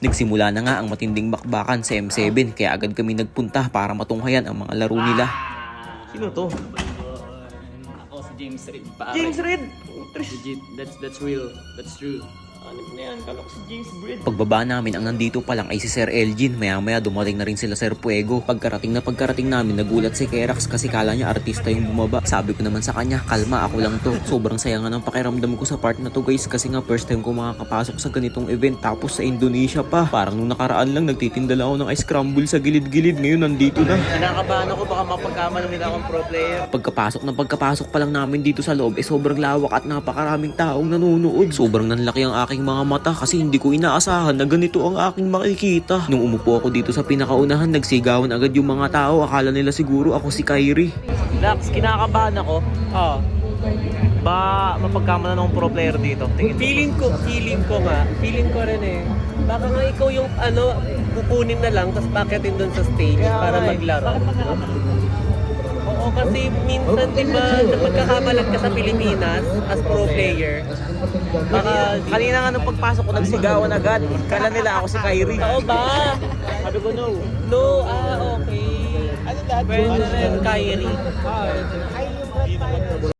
Nagsimula na nga ang matinding bakbakan sa M7 kaya agad kami nagpunta para matunghayan ang mga laro nila. Sino to? Ako si James Reid, pare. James Reid! Legit, that's real. That's true. Ano na yan? Kala ko si James Reid. Pagbaba namin ang nandito pa lang ay si Sir Elgin. Maya-maya dumating na rin sila Sir Puego. Pagkarating namin nagulat si Kerax kasi kala niya artista yung bumaba. Sabi ko naman sa kanya, kalma, ako lang to. Sobrang saya nga ng pakiramdam ko sa part na to guys kasi nga first time ko makakapasok sa ganitong event tapos sa Indonesia pa. Parang nung nakaraan lang nagtitinda lang ako ng ice crumble sa gilid-gilid. Ngayon nandito na. Kinakabahan ako baka mapagkamalan nila akong pro player. Pagkapasok pa lang namin dito sa loob sobrang lawak at napakaraming taong nanonood. Sobrang nanlaki ang aking mga mata kasi hindi ko inaasahan na ganito ang aking makikita. Nung umupo ako dito sa pinakaunahan, nagsigawan agad yung mga tao. Akala nila siguro ako si Kyrie. Dax, kinakabahan ako. Ba mapagkamalan akong pro player dito. Feeling ko rin eh. Baka nga ikaw yung kukunin na lang tapos pakitin doon sa stage para maglaro. Oo, kasi minsan diba napagkakamalan ka sa Pilipinas as pro player. Baka kanina nga nung pagpasok ko nagsigawan agad. Kala nila ako si Kyrie. Oo ba? Sabi ko no. No, okay. Ano dati? Kyrie.